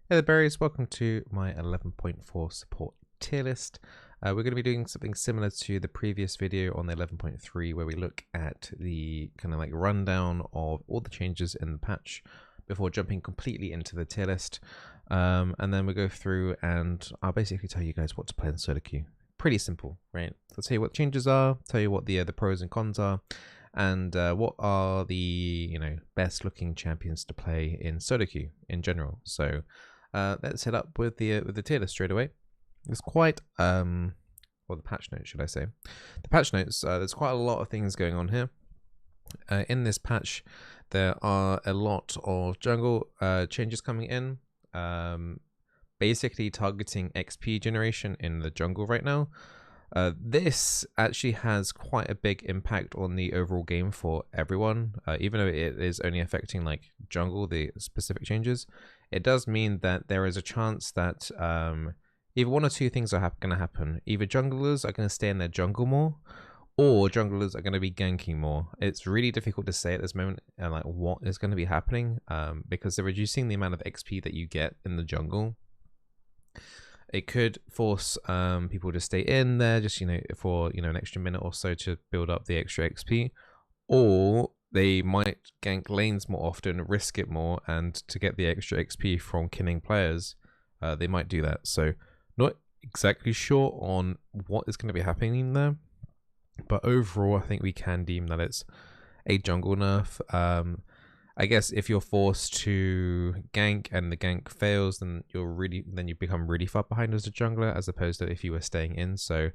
Hey there berries, welcome to my 11.4 support tier list. We're going to be doing something similar to the previous video on the 11.3 where we look at the kind of like rundown of all the changes in the patch before jumping completely into the tier list. And then we go through and I'll basically tell you guys what to play in solo queue. Pretty simple, right? So I'll tell you what changes are, tell you what the pros and cons are, and what are the best looking champions to play in solo queue in general. So let's head up with the tier list straight away. There's quite or the patch notes, should I say? The patch notes. There's quite a lot of things going on here. In this patch, there are a lot of jungle changes coming in. Basically targeting XP generation in the jungle right now. This actually has quite a big impact on the overall game for everyone, even though it is only affecting like jungle, the specific changes. It does mean that there is a chance that either one or two things are going to happen. Either junglers are going to stay in their jungle more, or junglers are going to be ganking more. It's really difficult to say at this moment like what is going to be happening because they're reducing the amount of XP that you get in the jungle. It could force people to stay in there just for an extra minute or so to build up the extra XP, or they might gank lanes more often, risk it more, and to get the extra XP from killing players, they might do that. So not exactly sure on what is going to be happening there, but overall I think we can deem that it's a jungle nerf. I guess if you're forced to gank and the gank fails, then you become really far behind as a jungler, as opposed to if you were staying in. So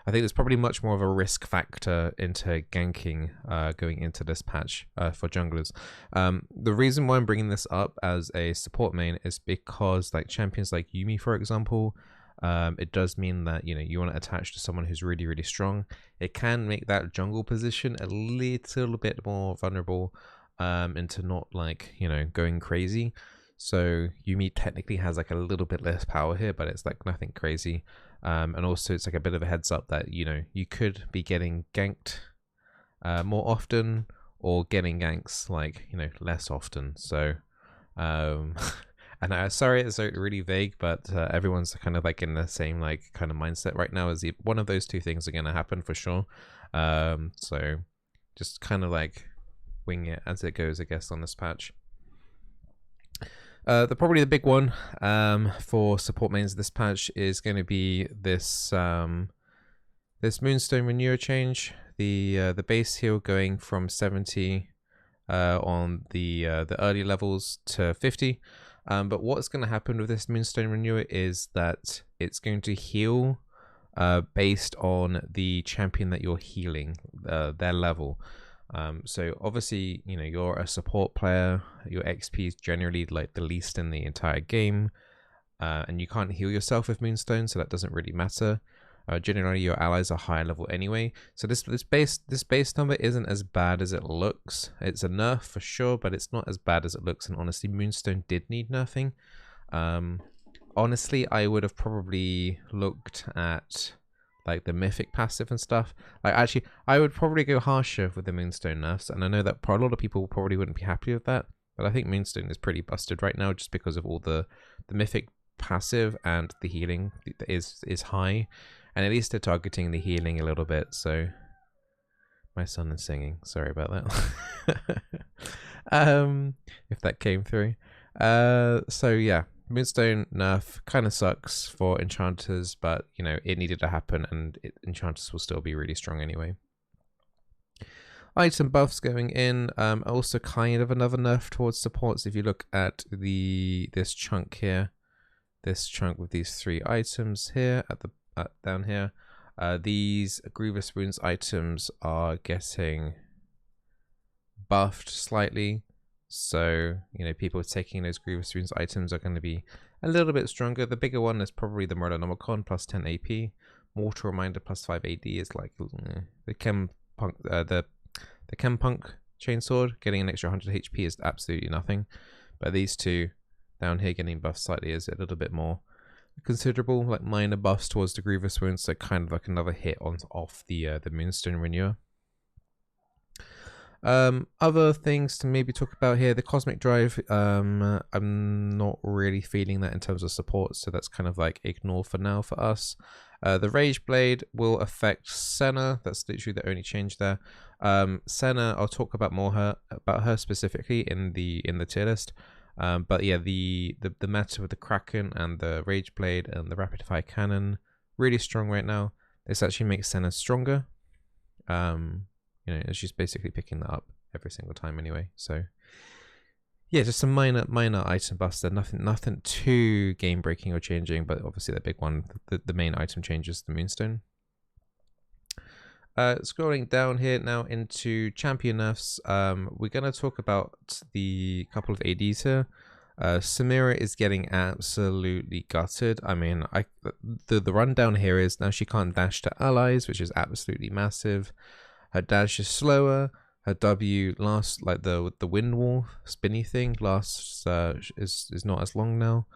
I think there's probably much more of a risk factor into ganking going into this patch for junglers. The reason why I'm bringing this up as a support main is because like champions like Yuumi, for example, it does mean that you want to attach to someone who's really strong. It can make that jungle position a little bit more vulnerable into not like going crazy. So Yuumi technically has like a little bit less power here, but it's like nothing crazy. And also it's like a bit of a heads up that you could be getting ganked more often, or getting ganks like less often. So and sorry it's really vague, but everyone's kind of like in the same like kind of mindset right now, as one of those two things are going to happen for sure. So just kind of like wing it as it goes, I guess, on this patch. Probably the big one for support mains this patch is going to be this this Moonstone Renewer change. The base heal going from 70 on the early levels to 50. But what's going to happen with this Moonstone Renewer is that it's going to heal based on the champion that you're healing, their level. So obviously you're a support player, your XP is generally like the least in the entire game, and you can't heal yourself with Moonstone, so that doesn't really matter. Generally your allies are higher level anyway, so this base number isn't as bad as it looks. It's a nerf for sure, but it's not as bad as it looks, and honestly Moonstone did need nerfing. Honestly I would have probably looked at like the mythic passive and stuff. Like actually I would probably go harsher with the Moonstone nerfs, and I know that a lot of people probably wouldn't be happy with that, but I think Moonstone is pretty busted right now just because of all the mythic passive, and the healing is high, and at least they're targeting the healing a little bit. So my son is singing, sorry about that. If that came through. So yeah, Moonstone nerf kind of sucks for enchanters, but it needed to happen, and enchanters will still be really strong anyway. Item buffs going in, also kind of another nerf towards supports. If you look at this chunk here, this chunk with these 3 items here at the down here, these grievous wounds items are getting buffed slightly. So people taking those grievous wounds items are going to be a little bit stronger. The bigger one is probably the Murdernomicon plus 10 AP. Mortal Reminder plus 5 AD is like the Chem Punk Chainsword getting an extra 100 HP is absolutely nothing. But these two down here getting buffed slightly is a little bit more considerable, like minor buffs towards the grievous wounds, so kind of like another hit off the Moonstone Renewer. Other things to maybe talk about here, the Cosmic Drive, I'm not really feeling that in terms of support, so that's kind of like ignore for now for us. The Rage Blade will affect Senna, that's literally the only change there. Senna, I'll talk about about her specifically in the tier list. But yeah, the meta with the Kraken and the Rage Blade and the Rapid Fire Cannon, really strong right now. This actually makes Senna stronger. You know, she's basically picking that up every single time anyway. So yeah, just some minor item buffs there. Nothing too game breaking or changing, but obviously the big one, the main item change is the Moonstone. Scrolling down here now into champion nerfs, we're gonna talk about the couple of ADs here. Samira is getting absolutely gutted. I mean, the rundown here is now she can't dash to allies, which is absolutely massive. Her dash is slower. Her W lasts, like the wind wall spinny thing lasts is not as long now.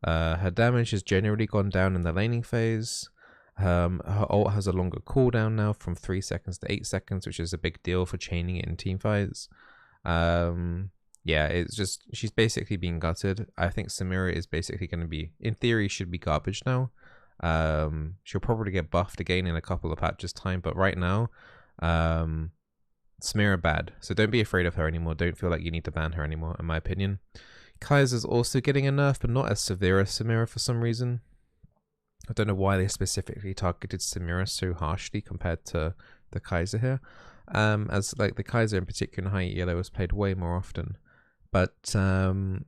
Her damage has generally gone down in the laning phase. Her ult has a longer cooldown now from 3 seconds to 8 seconds, which is a big deal for chaining it in team fights. Yeah, it's just she's basically being gutted. I think Samira is basically going to be, in theory, should be garbage now. She'll probably get buffed again in a couple of patches time, but right now, Samira bad, so don't be afraid of her anymore. Don't feel like you need to ban her anymore, in my opinion. Kai'Sa's also getting a nerf, but not as severe as Samira for some reason. I don't know why they specifically targeted Samira so harshly compared to the Kai'Sa here. As like the Kai'Sa in particular in high yellow was played way more often. But some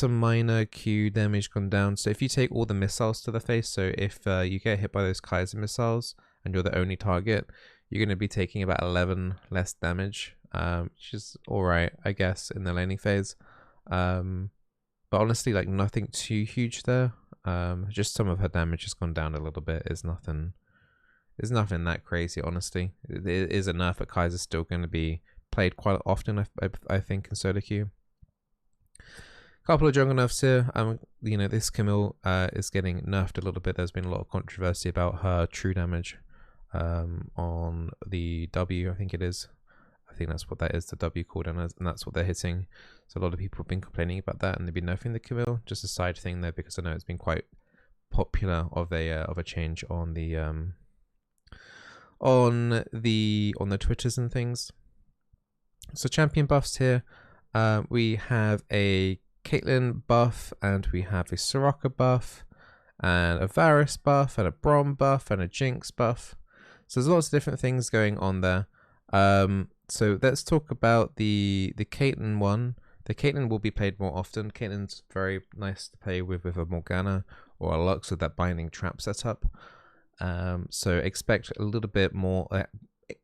minor Q damage gone down. So if you take all the missiles to the face, so if you get hit by those Kai'Sa missiles and you're the only target, you're going to be taking about 11 less damage, which is alright, I guess, in the laning phase. But honestly, like nothing too huge there. Just some of her damage has gone down a little bit. It's nothing that crazy, honestly. It is enough, but Kai'Sa's still going to be played quite often, I think, in solo queue. Couple of jungle nerfs here. You know, this Camille is getting nerfed a little bit. There's been a lot of controversy about her true damage on the W, I think it is. I think that's what that is, the W cooldown, and that's what they're hitting. So a lot of people have been complaining about that, and they've been nerfing the Camille. Just a side thing there, because I know it's been quite popular of a change on the Twitters and things. So champion buffs here. We have a Caitlyn buff, and we have a Soraka buff, and a Varus buff, and a Braum buff, and a Jinx buff. So there's lots of different things going on there. So let's talk about the Caitlyn one. The Caitlyn will be played more often. Caitlyn's very nice to play with a Morgana or a Lux with that binding trap setup. So expect a little bit more.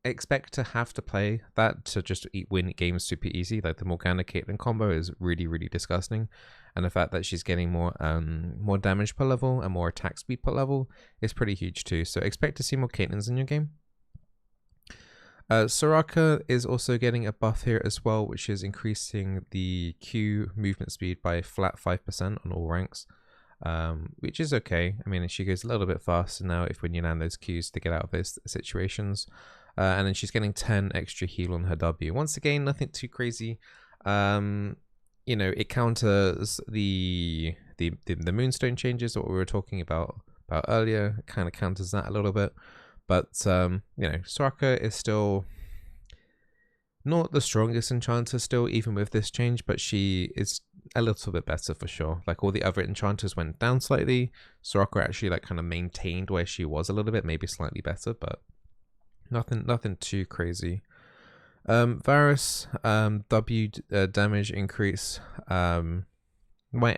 Expect to have to play that to just win games super easy. Like the Morgana Caitlyn combo is really, really disgusting, and the fact that she's getting more damage per level and more attack speed per level is pretty huge too. So expect to see more Caitlyn's in your game. Soraka is also getting a buff here as well, which is increasing the Q movement speed by a flat 5% on all ranks, which is okay. I mean, she goes a little bit faster now when you land those Qs to get out of those situations. And then she's getting 10 extra heal on her W. Once again, nothing too crazy. You know, it counters the Moonstone changes, what we were talking about earlier. It kind of counters that a little bit. But, you know, Soraka is still not the strongest enchanter still, even with this change, but she is a little bit better for sure. Like all the other enchanters went down slightly. Soraka actually like kind of maintained where she was a little bit, maybe slightly better, but nothing too crazy. Varus, W damage increase. Might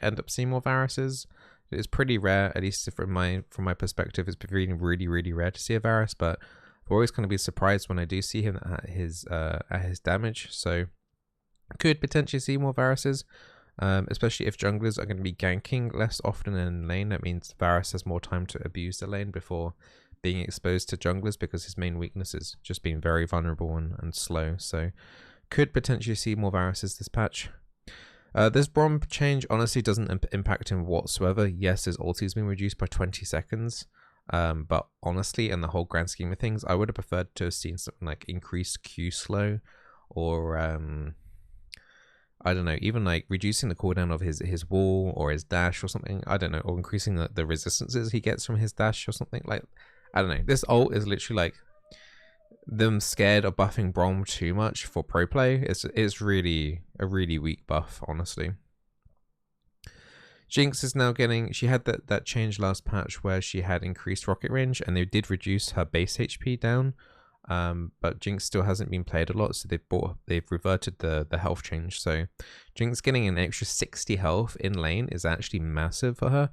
end up seeing more Varuses. It's pretty rare, at least from my perspective. It's been really, really rare to see a Varus, but I'm always going to be surprised when I do see him at his damage. So could potentially see more Varuses, especially if junglers are going to be ganking less often in lane. That means Varus has more time to abuse the lane before being exposed to junglers, because his main weakness is just being very vulnerable and slow. So could potentially see more Varuses this patch. This Braum change honestly doesn't impact him whatsoever. Yes, his ulti has been reduced by 20 seconds. But honestly, in the whole grand scheme of things, I would have preferred to have seen something like increased Q slow or I don't know, even like reducing the cooldown of his wall or his dash or something. I don't know, or increasing the resistances he gets from his dash or something. Like, I don't know. This ult is literally like them scared of buffing Brom too much for pro play. It's really a really weak buff, honestly. Jinx is now getting, she had that change last patch where she had increased rocket range and they did reduce her base HP down. But Jinx still hasn't been played a lot, so they've reverted the health change. So Jinx getting an extra 60 health in lane is actually massive for her.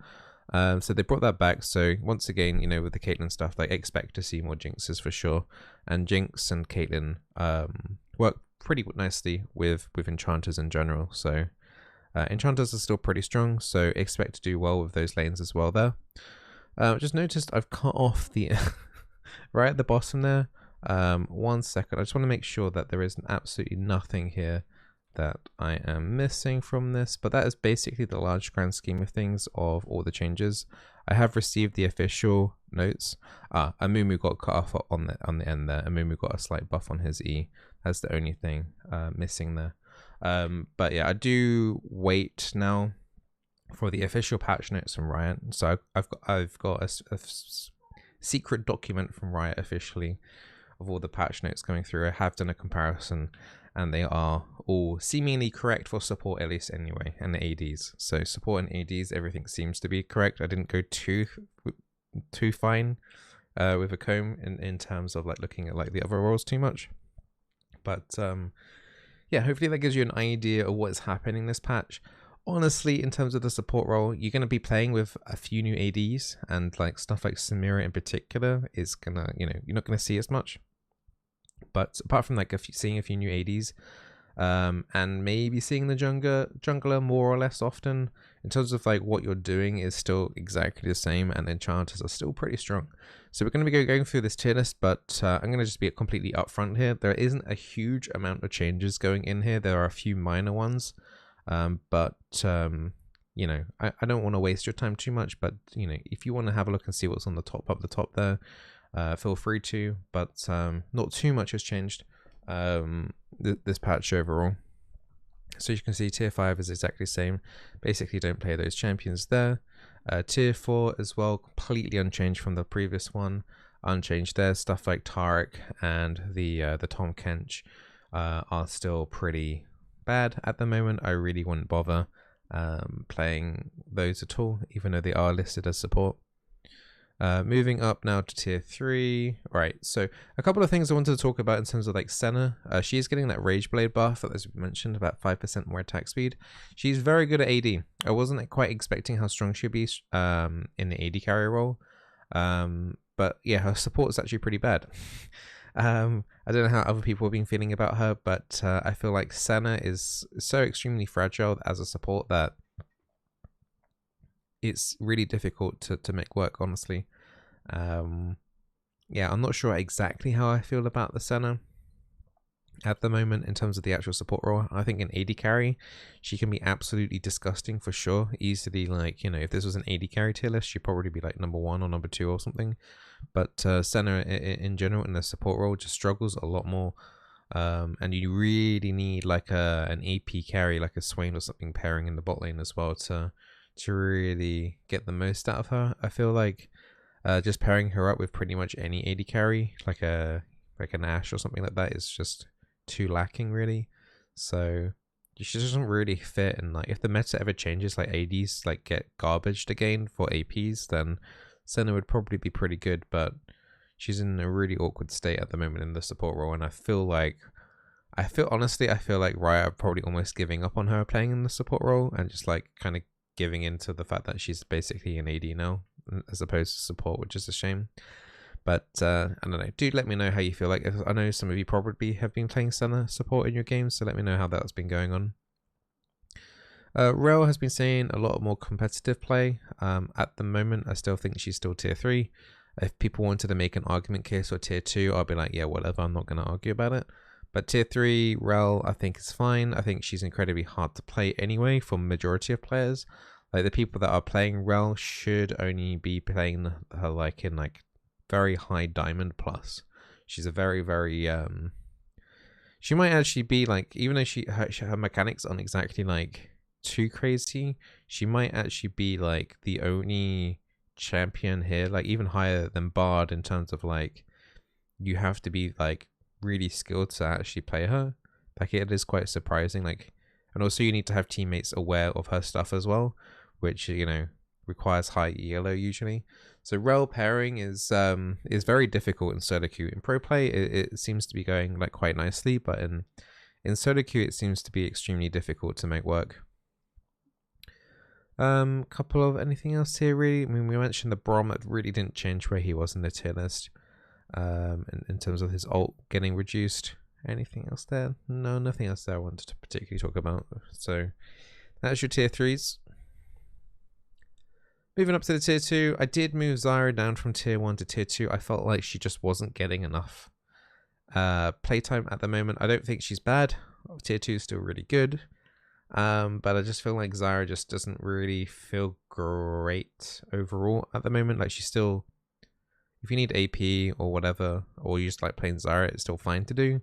So they brought that back. So once again, you know, with the Caitlyn stuff, like expect to see more Jinxes for sure. And Jinx and Caitlyn work pretty nicely with enchanters in general. So enchanters are still pretty strong, so expect to do well with those lanes as well there. Just noticed I've cut off the right at the bottom there. 1 second, I just want to make sure that there is absolutely nothing here that I am missing from this, but that is basically the large grand scheme of things of all the changes. I have received the official notes. Amumu got cut off on the end there. Amumu got a slight buff on his E. That's the only thing missing there. But yeah, I do wait now for the official patch notes from Riot. So I've got a secret document from Riot officially of all the patch notes coming through. I have done a comparison and they are all seemingly correct for support, at least anyway, and the ADs. So support and ADs, everything seems to be correct. I didn't go too fine with a comb in terms of like looking at like the other roles too much. But yeah, hopefully that gives you an idea of what's happening this patch. Honestly, in terms of the support role, you're going to be playing with a few new ADs, and like stuff like Samira in particular is gonna, you know, you're not going to see as much. But apart from like seeing a few new ADs, and maybe seeing the jungler more or less often, in terms of like what you're doing is still exactly the same, and enchanters are still pretty strong. So we're going to be going through this tier list, but I'm going to just be completely upfront here. There isn't a huge amount of changes going in here. There are a few minor ones, but you know, I don't want to waste your time too much. But you know, if you want to have a look and see what's on the top up the top there, feel free to. But not too much has changed this patch overall. So you can see tier 5 is exactly the same. Basically don't play those champions there. Tier 4 as well, completely unchanged from the previous one. Unchanged there. Stuff like Tarek and the Tom Kench are still pretty bad at the moment. I really wouldn't bother playing those at all, even though they are listed as support. Moving up now to tier 3. Right, so a couple of things I wanted to talk about in terms of like Senna. She is getting that Rage Blade buff, as we mentioned, about 5% more attack speed. She's very good at AD. I wasn't quite expecting how strong she'd be in the AD carry role. But yeah, her support is actually pretty bad. I don't know how other people have been feeling about her, but I feel like Senna is so extremely fragile as a support that it's really difficult to make work, honestly. Yeah, I'm not sure exactly how I feel about the Senna at the moment in terms of the actual support role. I think in AD carry, she can be absolutely disgusting for sure. Easily, like, you know, if this was an AD carry tier list, she'd probably be like number 1 or number 2 or something. But Senna in general in the support role just struggles a lot more. And you really need like an AP carry, like a Swain or something pairing in the bot lane as well to really get the most out of her. I feel like just pairing her up with pretty much any AD carry, like an Ashe or something like that, is just too lacking really. So she doesn't really fit. And like if the meta ever changes, like ADs like get garbaged again for APs, then Senna would probably be pretty good. But she's in a really awkward state at the moment in the support role, and I feel like Riot are probably almost giving up on her playing in the support role and just like kind of giving into the fact that she's basically an AD now as opposed to support, which is a shame. But I don't know, do let me know how you feel. Like, I know some of you probably have been playing Senna support in your games, so let me know how that's been going on. Rel has been seeing a lot more competitive play. At the moment, I still think she's still tier 3. If people wanted to make an argument case for tier 2, I'll be like, yeah, whatever, I'm not going to argue about it. But tier 3, Rel, I think is fine. I think she's incredibly hard to play anyway for majority of players. Like the people that are playing Rel should only be playing her like in like very high diamond plus. She's a very, very She might actually be like, even though her mechanics aren't exactly like too crazy, she might actually be like the only champion here, like even higher than Bard in terms of like you have to be like really skilled to actually play her. Like it is quite surprising. Like, and also you need to have teammates aware of her stuff as well, which requires high ELO usually. So rel pairing is very difficult in solo queue. In pro play, it seems to be going like quite nicely, but in solo queue, it seems to be extremely difficult to make work. Couple of anything else here really. I mean, we mentioned the Brom, that really didn't change where he was in the tier list. In terms of his ult getting reduced. Anything else there? No, nothing else there I wanted to particularly talk about. So that's your tier 3s. Moving up to the tier 2, I did move Zyra down from tier 1 to tier 2. I felt like she just wasn't getting enough playtime at the moment. I don't think she's bad. Tier 2 is still really good. But I just feel like Zyra just doesn't really feel great overall at the moment. Like she's still, if you need AP or whatever, or you just like playing Zyra, it's still fine to do.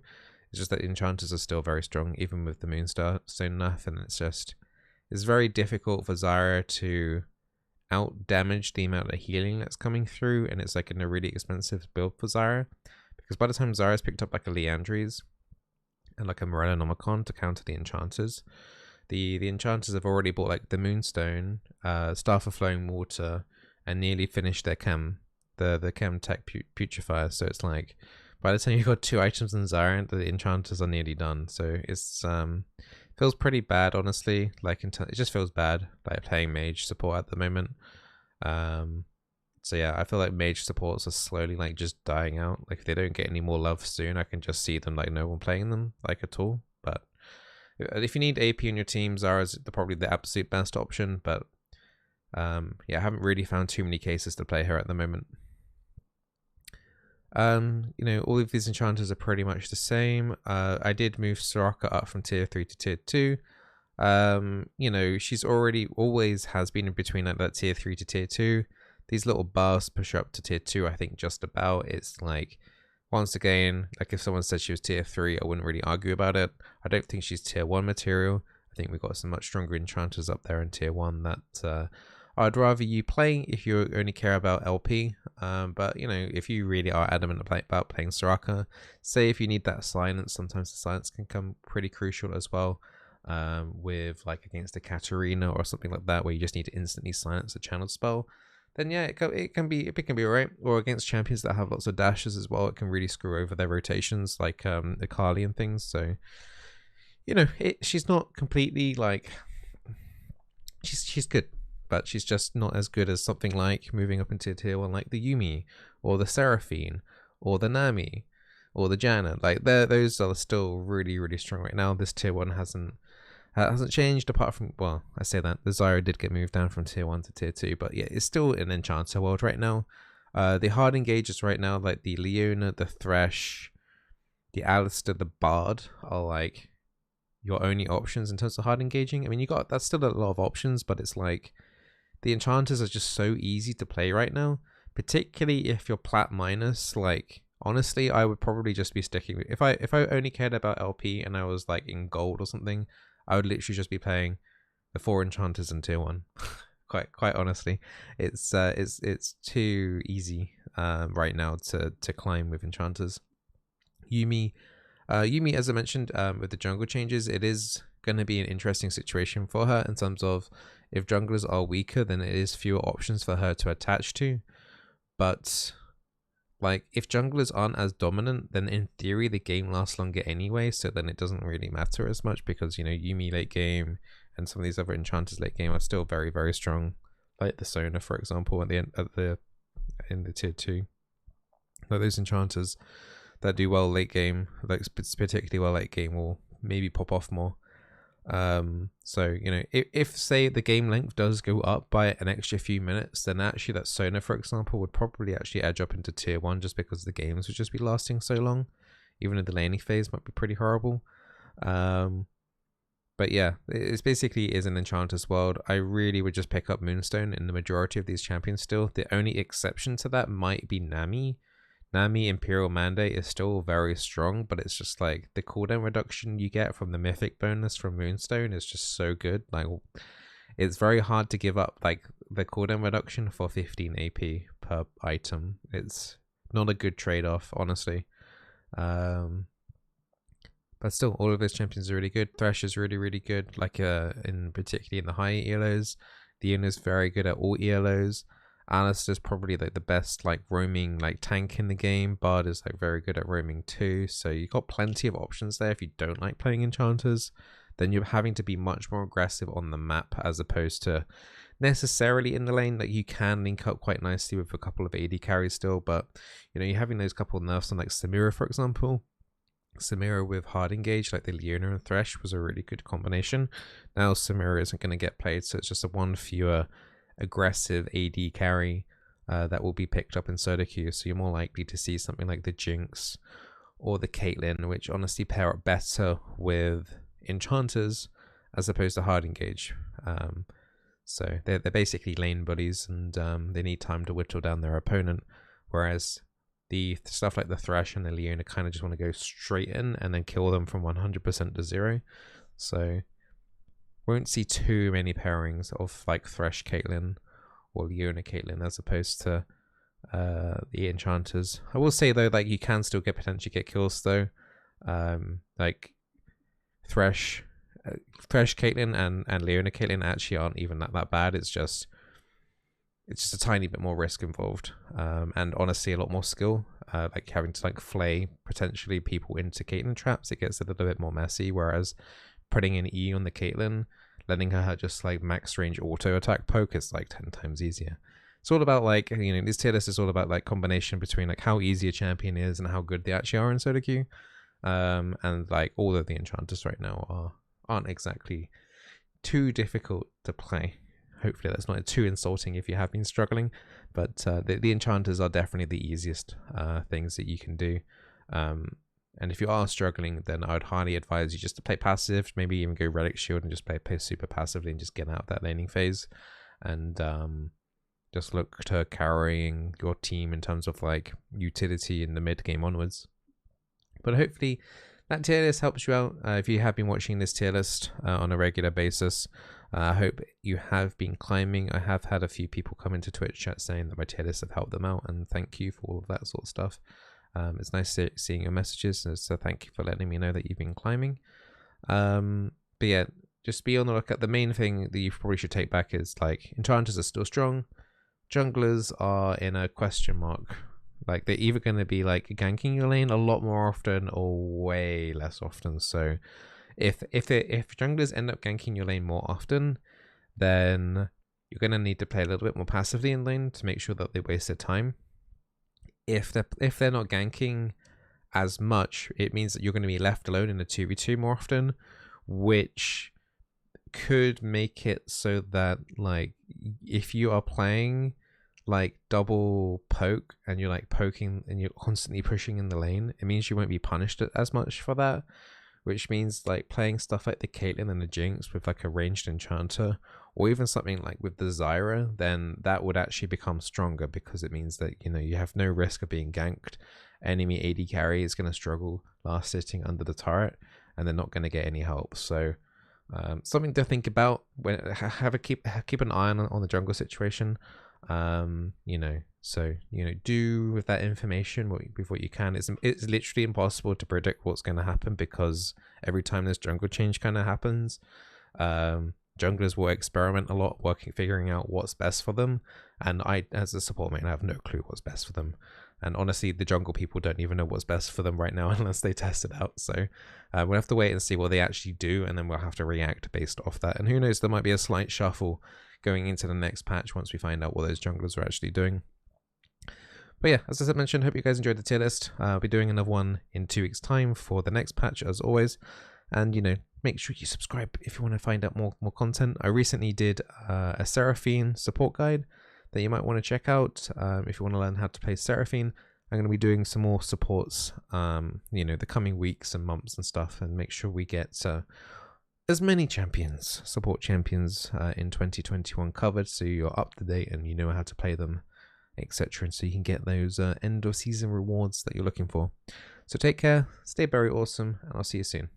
It's just that enchanters are still very strong, even with the Moonstone nerf, and it's very difficult for Zyra to out damage the amount of healing that's coming through, and it's like in a really expensive build for Zyra, because by the time Zyra's picked up like a Leandries and like a Morellonomicon to counter the enchanters, the enchanters have already bought like the Moonstone, Staff of Flowing Water, and nearly finished their chem, the chem tech putrefier. So it's like by the time you've got 2 items in Zyra, the enchanters are nearly done. So it's feels pretty bad, honestly. Like it just feels bad like playing mage support at the moment. So yeah, I feel like mage supports are slowly like just dying out. Like if they don't get any more love soon, I can just see them like no one playing them like at all. But if you need AP on your team, Zyra's probably the absolute best option. But yeah, I haven't really found too many cases to play her at the moment. All of these enchanters are pretty much the same. I did move Soraka up from tier 3 to tier 2. She's always has been in between like that tier 3 to tier 2. These little buffs push her up to tier 2, I think just about. It's like, once again, like if someone said she was tier 3, I wouldn't really argue about it. I don't think she's tier 1 material. I think we've got some much stronger enchanters up there in tier 1 that I'd rather you play if you only care about LP. But if you really are adamant about playing Soraka, say if you need that silence, sometimes the silence can come pretty crucial as well. With like against a Katarina or something like that, where you just need to instantly silence a channeled spell, then yeah, it can be alright. Or against champions that have lots of dashes as well, it can really screw over their rotations, like Akali and things. So she's not completely like, she's good, but she's just not as good as something like moving up into tier 1 like the Yuumi or the Seraphine or the Nami or the Janna. Like those are still really, really strong right now. This tier 1 hasn't changed, apart from, well, I say that the Zyra did get moved down from tier 1 to tier 2, but yeah, it's still an enchanter world right now. The hard engages right now, like the Leona, the Thresh, the Alistair, the Bard, are like your only options in terms of hard engaging. I mean, that's still a lot of options, but it's like the enchanters are just so easy to play right now, particularly if you're plat minus. Like honestly, I would probably just be sticking with, if I only cared about LP and I was like in gold or something, I would literally just be playing the 4 enchanters in tier 1. quite honestly, it's too easy right now to climb with enchanters. Yuumi, as I mentioned, with the jungle changes, it is going to be an interesting situation for her in terms of, if junglers are weaker, then it is fewer options for her to attach to. But like if junglers aren't as dominant, then in theory the game lasts longer anyway, so then it doesn't really matter as much, because Yuumi late game and some of these other enchanters late game are still very, very strong, like the Sona, for example, in the tier 2. Like those enchanters that do well late game, like particularly well late game, will maybe pop off more. So if say the game length does go up by an extra few minutes, then actually that Sona, for example, would probably actually edge up into tier 1, just because the games would just be lasting so long, even though the laning phase might be pretty horrible. But yeah, it basically is an enchanter's world. I really would just pick up Moonstone in the majority of these champions still. The only exception to that might be Nami. Nami Imperial Mandate is still very strong, but it's just like the cooldown reduction you get from the mythic bonus from Moonstone is just so good. Like, it's very hard to give up like the cooldown reduction for 15 AP per item. It's not a good trade-off, honestly. But still, all of those champions are really good. Thresh is really, really good. Like, in particularly in the high ELOs, the is very good at all ELOs. Alistar's probably like the best like roaming like tank in the game. Bard is like very good at roaming too. So you've got plenty of options there. If you don't like playing enchanters, then you're having to be much more aggressive on the map as opposed to necessarily in the lane. Like, you can link up quite nicely with a couple of AD carries still, but you know, you're having those couple of nerfs on like Samira, for example. Samira with hard engage like the Leona and Thresh was a really good combination. Now Samira isn't going to get played, so it's just a one fewer aggressive AD carry that will be picked up in solo queue. So you're more likely to see something like the Jinx or the Caitlyn, which honestly pair up better with enchanters as opposed to hard engage. So they're basically lane buddies, and they need time to whittle down their opponent, whereas the stuff like the Thresh and the Leona kind of just want to go straight in and then kill them from 100% to 0. So won't see too many pairings of like Thresh Caitlyn or Leona Caitlyn as opposed to the enchanters. I will say though, like, you can still potentially get kills though. Like Thresh Caitlyn and Leona Caitlyn actually aren't even that bad. It's just a tiny bit more risk involved, and honestly a lot more skill. Like having to like flay potentially people into Caitlyn traps, it gets a little bit more messy. Whereas putting an E on the Caitlyn, letting her just like max range auto attack poke is like 10 times easier. It's all about like, you know, this tier list is all about like combination between like how easy a champion is and how good they actually are in solo queue. And like all of the enchanters right now aren't exactly too difficult to play. Hopefully that's not too insulting if you have been struggling, but the enchanters are definitely the easiest things that you can do. And if you are struggling, then I would highly advise you just to play passive, maybe even go Relic Shield and just play super passively and just get out of that laning phase, and just look to carrying your team in terms of like utility in the mid game onwards. But hopefully that tier list helps you out. If you have been watching this tier list on a regular basis, I hope you have been climbing. I have had a few people come into Twitch chat saying that my tier lists have helped them out, and thank you for all of that sort of stuff. It's nice seeing your messages, so thank you for letting me know that you've been climbing. But yeah, just be on the lookout. The main thing that you probably should take back is like enchanters are still strong. Junglers are in a question mark. Like, they're either going to be like ganking your lane a lot more often or way less often. So if junglers end up ganking your lane more often, then you're going to need to play a little bit more passively in lane to make sure that they waste their time. If they're not ganking as much, it means that you're going to be left alone in a 2v2 more often, which could make it so that like if you are playing like double poke and you're like poking and you're constantly pushing in the lane, it means you won't be punished as much for that, which means like playing stuff like the Caitlyn and the Jinx with like a ranged enchanter, or even something like with the Zyra, then that would actually become stronger, because it means that, you know, you have no risk of being ganked. Enemy AD carry is going to struggle last sitting under the turret, and they're not going to get any help. So something to think about. When keep an eye on the jungle situation. You know, so, you know, do with that information with what you can. It's literally impossible to predict what's going to happen, because every time this jungle change kind of happens, junglers will experiment a lot, figuring out what's best for them, and I, as a support mate, have no clue what's best for them. And honestly, the jungle people don't even know what's best for them right now unless they test it out. So we'll have to wait and see what they actually do, and then we'll have to react based off that. And who knows, there might be a slight shuffle going into the next patch once we find out what those junglers are actually doing. But yeah, as I mentioned, hope you guys enjoyed the tier list. I'll be doing another one in 2 weeks' time for the next patch, as always. And, you know, make sure you subscribe if you want to find out more content. I recently did a Seraphine support guide that you might want to check out if you want to learn how to play Seraphine. I'm going to be doing some more supports, you know, the coming weeks and months and stuff, and make sure we get as many champions, support champions in 2021 covered, so you're up to date and you know how to play them etc. And so you can get those end of season rewards that you're looking for. So take care, stay very awesome, and I'll see you soon.